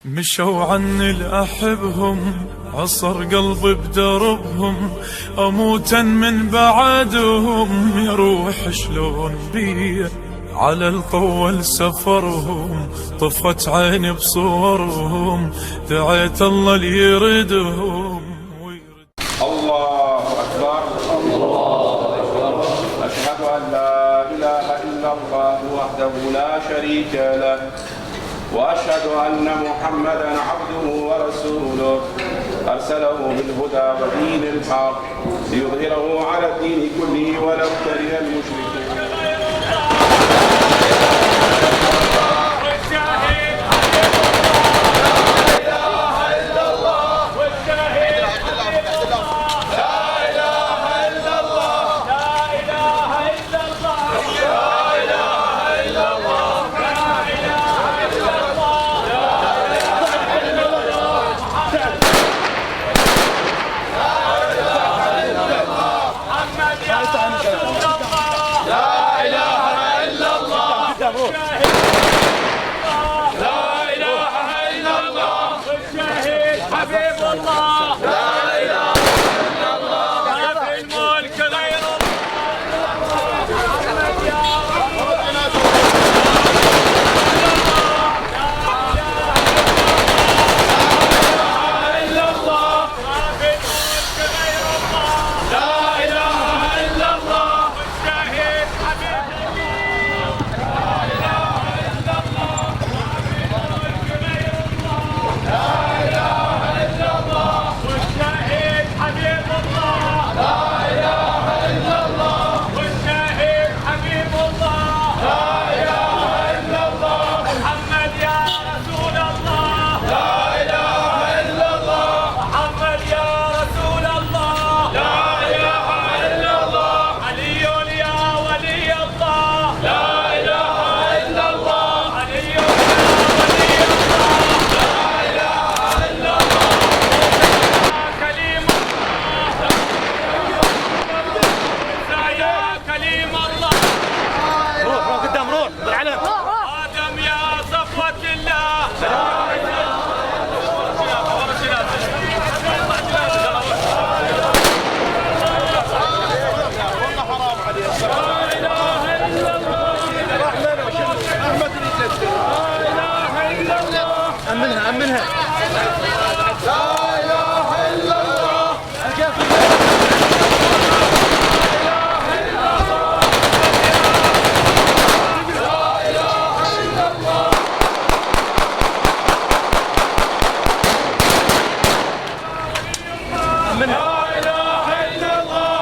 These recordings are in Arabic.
مشوا عني الأحبهم، عصر قلبي بدربهم، أموتا من بعدهم، يا روح شلون بي على الطول سفرهم، طفت عيني بصورهم، دعيت الله ليردهم. الله أكبر الله أكبر. أشهد أن لا إله إلا الله وحده لا شريك له، وأشهد أن محمدًا عبده ورسوله، أرسله بالهدى ودين الحق ليظهره على الدين كله ولو كره المشركون. أمنها لا إله إلا الله.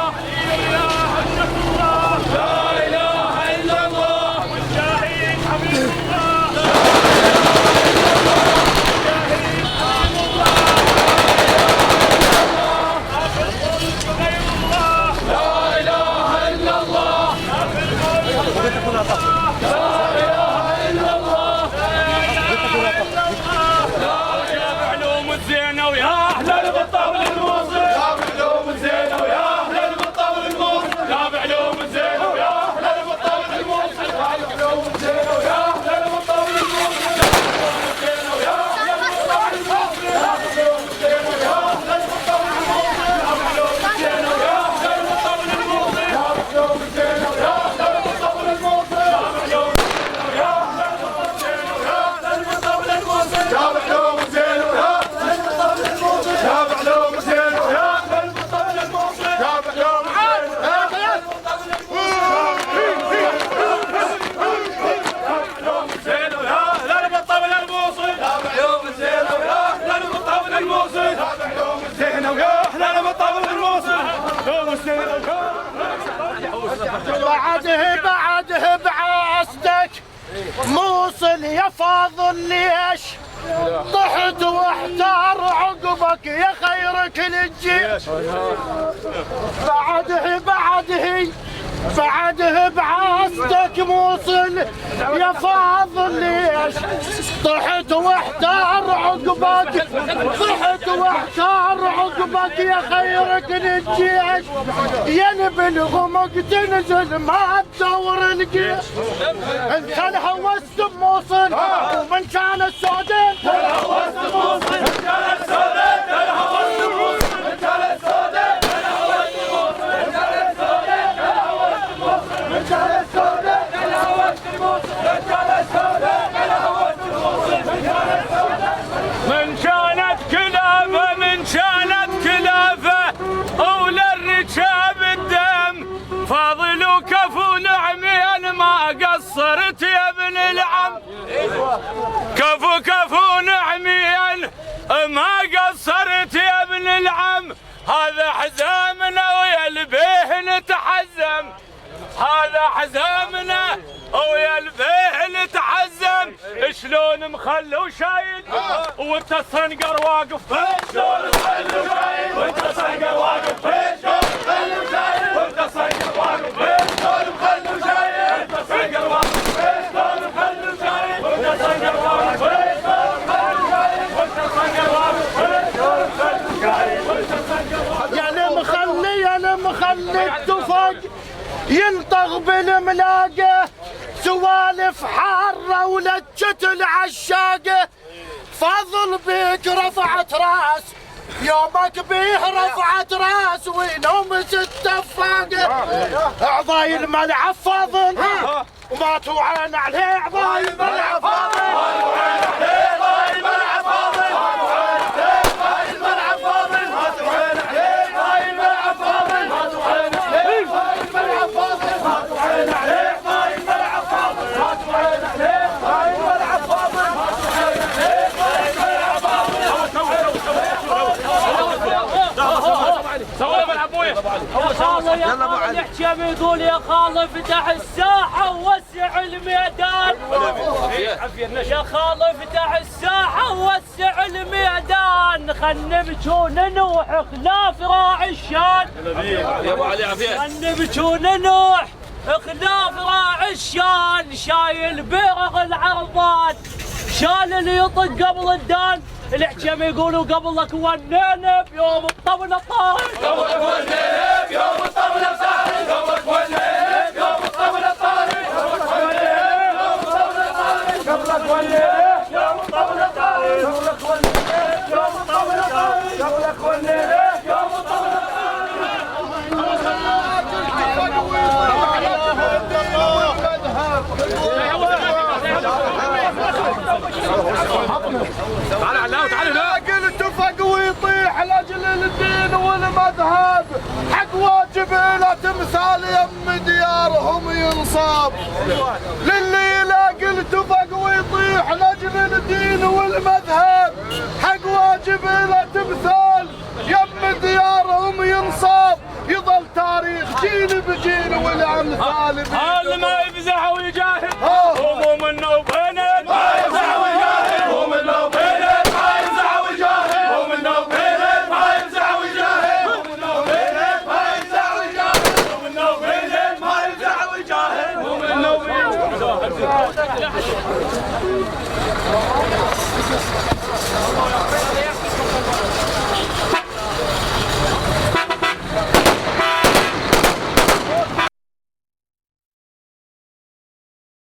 بعده بعصدك موصل يا فاضل، ليش طحت واحتار عقبك يا خيرك للجيش. بعده بعصدك موصل يا فاضل، ليش طحت واحتار عقبك يا خيرك للجيش. ينبي الغمق تنزل ما تدور الجيش. انت الهوس بموصل ومن كان السودان مخلي وشايل وانت الصنقر واقف شلون مخلي وشايل وانت الصنقر واقف شلون مخلي وشايل وانت الصنقر واقف شلون مخلي وشايل وانت الصنقر واقف شلون مخلي وشايل وانت الصنقر واقف شلون مخلي وشايل وانت الصنقر واقف شلون مخلي وشايل وانت الصنقر واقف يا مخلي التفق ينطغ بالملاقه سوالف حاره ولجت العشاقه فضل بيك رفعت راس يومك بيه رفعت راس ونومس التفاقه اعضاي الملعب فاضل وما توعين عليه اعضاي الملعب فاضل الحكم يقول يا خال افتح الساحة ووسع الميدان يا خال افتح الساحة ووسع الميدان خل نبجون نوح خلاف راعي الشان خل نبجون نوح خلاف راعي الشان شايل بيرغ العرضان شال اللي يطق قبل الدان الحكم يقولوا قبلك ونينا بيوم الطبل الطارق قبلك ونينا بيوم الطبل الطارق قبلك ونينا بيوم الطبل الطارق قبلك ونينا بيوم الطبل الطارق قبلك ونينا بيوم الطبل الطارق قبلك ونينا بيوم الطبل الطارق قبلك ونينا بيوم الطبل تعال علاوي تعال هنا قلت فق ويطيح لاجل الدين والمذهب حق واجب له تمثال يم ديارهم ينصاب للي لا قلت فق ويطيح لاجل الدين والمذهب حق واجب له تمثال يم ديارهم ينصاب يظل تاريخ جيل بجيل والامثال اللي ما يفزع ويجي